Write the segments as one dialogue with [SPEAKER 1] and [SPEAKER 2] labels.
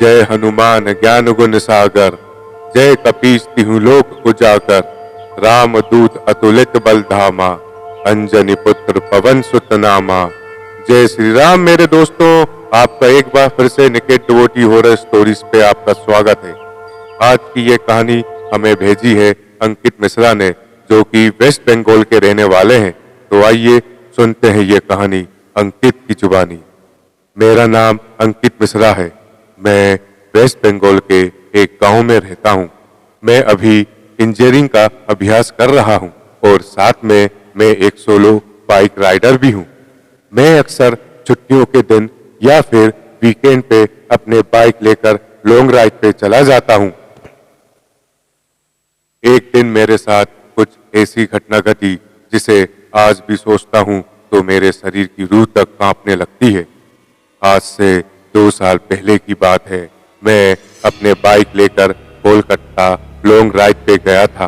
[SPEAKER 1] जय हनुमान ज्ञान गुण सागर, जय कपीस तिहु लोक उजागर, राम दूत अतुलित बल धामा, अंजनी पुत्र पवन सुत नामा। जय श्री राम। मेरे दोस्तों, आपका एक बार फिर से निकेट डिवोटी हॉरर स्टोरीज पे आपका स्वागत है। आज की ये कहानी हमें भेजी है अंकित मिश्रा ने, जो कि वेस्ट बंगाल के रहने वाले हैं। तो आइए सुनते हैं ये कहानी अंकित की जुबानी। मेरा नाम अंकित मिश्रा है। मैं वेस्ट बंगाल के एक गांव में रहता हूं। मैं अभी इंजीनियरिंग का अभ्यास कर रहा हूं और साथ में मैं एक सोलो बाइक राइडर भी हूं। मैं अक्सर छुट्टियों के दिन या फिर वीकेंड पे अपने बाइक लेकर लॉन्ग राइड पे चला जाता हूं। एक दिन मेरे साथ कुछ ऐसी घटना घटी जिसे आज भी सोचता हूं तो मेरे शरीर की रूह तक कांपने लगती है। आज से 2 साल पहले की बात है। मैं अपने बाइक लेकर कोलकाता लॉन्ग राइड पे गया था।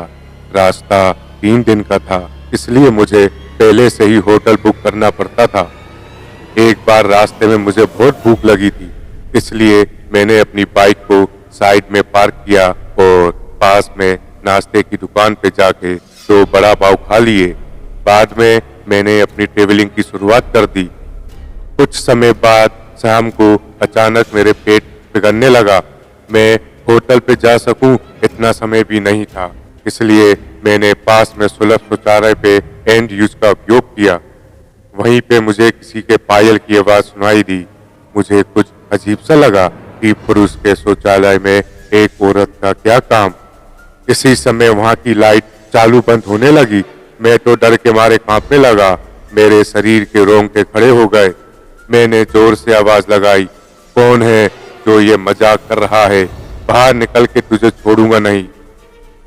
[SPEAKER 1] रास्ता 3 दिन का था, इसलिए मुझे पहले से ही होटल बुक करना पड़ता था। एक बार रास्ते में मुझे बहुत भूख लगी थी, इसलिए मैंने अपनी बाइक को साइड में पार्क किया और पास में नाश्ते की दुकान पे जाके 2 बड़ा पाव खा लिए। बाद में मैंने अपनी ट्रेवलिंग की शुरुआत कर दी। कुछ समय बाद शाम को अचानक मेरे पेट बिगड़ने लगा। मैं होटल पे जा सकूं इतना समय भी नहीं था, इसलिए मैंने पास में सुलभ शौचालय पे एंड यूज का उपयोग किया। वहीं पे मुझे किसी के पायल की आवाज सुनाई दी। मुझे कुछ अजीब सा लगा कि पुरुष के शौचालय में एक औरत का क्या काम। इसी समय वहां की लाइट चालू बंद होने लगी। मैं तो डर के मारे कांपने लगा। मेरे शरीर के रोंगटे खड़े हो गए। मैंने जोर से आवाज लगाई, कौन है जो ये मजाक कर रहा है? बाहर निकल के तुझे छोड़ूंगा नहीं।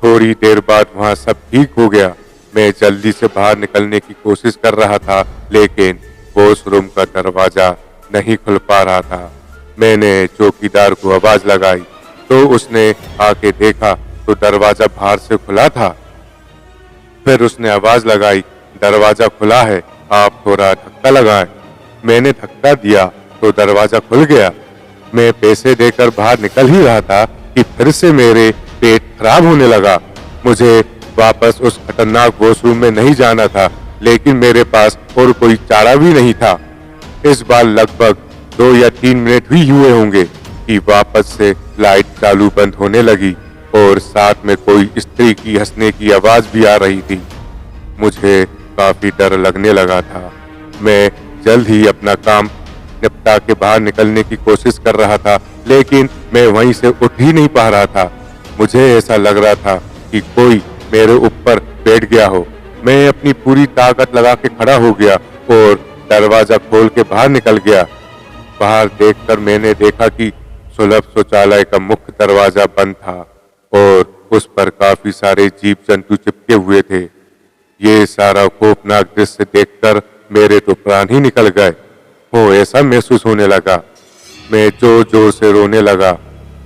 [SPEAKER 1] थोड़ी देर बाद वहां सब ठीक हो गया। मैं जल्दी से बाहर निकलने की कोशिश कर रहा था, लेकिन वॉशरूम का दरवाजा नहीं खुल पा रहा था। मैंने चौकीदार को आवाज लगाई तो उसने आके देखा तो दरवाजा बाहर से खुला था। फिर उसने आवाज लगाई, दरवाजा खुला है, आप थोड़ा धक्का लगाएं। मैंने धक्का दिया तो दरवाजा खुल गया। मैं पैसे देकर बाहर निकल ही रहा था कि फिर से मेरे पेट खराब होने लगा। मुझे वापस उस खतरनाक वॉशरूम में नहीं जाना था, लेकिन मेरे पास और कोई चारा भी नहीं था। इस बार लगभग 2 या 3 मिनट ही हुए होंगे कि वापस से लाइट चालू बंद होने लगी और साथ में कोई स्त्री की हंसने की आवाज भी आ रही थी। मुझे काफी डर लगने लगा था। मैं जल्द ही अपना काम निपटा के बाहर निकलने की कोशिश कर रहा था, लेकिन मैं वहीं से उठ ही नहीं पा रहा था। मुझे ऐसा लग रहा था कि कोई मेरे ऊपर बैठ गया हो। मैं अपनी पूरी ताकत लगा के खड़ा हो गया और दरवाजा खोल के बाहर निकल गया। बाहर देखकर मैंने देखा कि सुलभ शौचालय का मुख्य दरवाजा बंद था और उस पर काफी सारे जीव जंतु चिपके हुए थे। ये सारा खौफनाक दृश्य देखकर मेरे तो प्राण ही निकल गए हो ऐसा महसूस होने लगा। मैं जोर जोर से रोने लगा।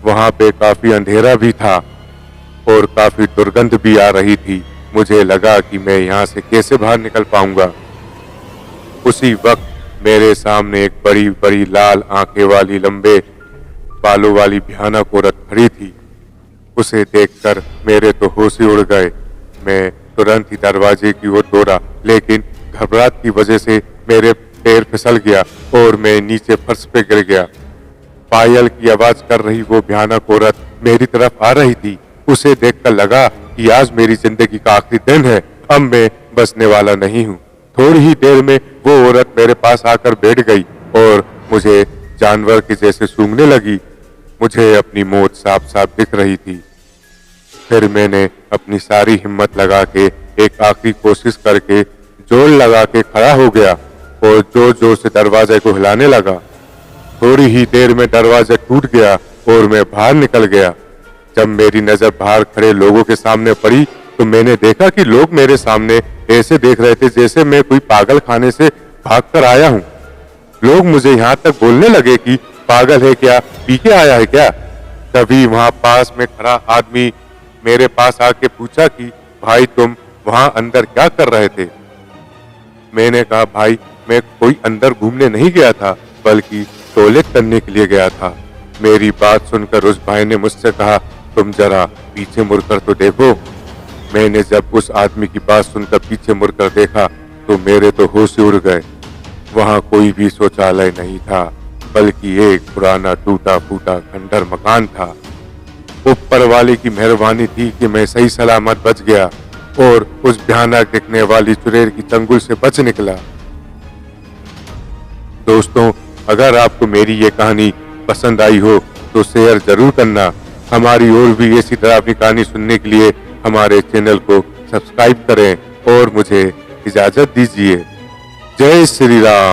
[SPEAKER 1] वहां पे काफी अंधेरा भी था और काफी दुर्गंध भी आ रही थी। मुझे लगा कि मैं यहाँ से कैसे बाहर निकल पाऊंगा। उसी वक्त मेरे सामने एक बड़ी बड़ी लाल आंखें वाली लंबे बालों वाली भयानक औरत खड़ी थी। उसे देखकर मेरे तो होश ही उड़ गए। मैं तुरंत ही दरवाजे की ओर दौड़ा, लेकिन घबराहट की वजह से मेरे पैर फिसल गया और मैं नीचे फर्श पे गिर गया। पायल की आवाज कर रही वो भयानक औरत मेरी तरफ आ रही थी। उसे देखकर लगा कि आज मेरी जिंदगी का आखिरी दिन है। अब मैं बचने वाला नहीं हूँ। थोड़ी ही देर में वो औरत मेरे पास आकर बैठ गई और मुझे जानवर के जैसे सूंघने लगी। मुझे अपनी मौत साफ साफ दिख रही थी। फिर मैंने अपनी सारी हिम्मत लगा के एक आखिरी कोशिश करके जोर लगा के खड़ा हो गया और जोर जोर से दरवाजे को हिलाने लगा। थोड़ी ही देर में दरवाजा टूट गया और मैं बाहर निकल गया। जब मेरी नजर बाहर खड़े लोगों के सामने पड़ी तो मैंने देखा कि लोग मेरे सामने ऐसे देख रहे थे जैसे मैं कोई पागल खाने से भागकर आया हूँ। लोग मुझे यहाँ तक बोलने लगे कि पागल है क्या, पी के आया है क्या। तभी वहां पास में खड़ा आदमी मेरे पास आके पूछा कि भाई तुम वहां अंदर क्या कर रहे थे। मैंने कहा भाई मैं कोई अंदर घूमने नहीं गया था, बल्कि टॉयलेट करने के लिए गया था। मेरी बात सुनकर उस भाई ने मुझसे कहा, तुम जरा पीछे मुड़कर तो देखो। मैंने जब उस आदमी की बात सुनकर पीछे मुड़कर देखा तो मेरे तो होश ही उड़ गए। वहां कोई भी शौचालय नहीं था, बल्कि एक पुराना टूटा फूटा खंडर मकान था। ऊपर वाले की मेहरबानी थी कि मैं सही सलामत बच गया और उस भयानक दिखने वाली चुड़ैल की चंगुल से बच निकला। दोस्तों, अगर आपको मेरी ये कहानी पसंद आई हो तो शेयर जरूर करना। हमारी और भी ऐसी डरावनी कहानी सुनने के लिए हमारे चैनल को सब्सक्राइब करें और मुझे इजाजत दीजिए। जय श्री राम।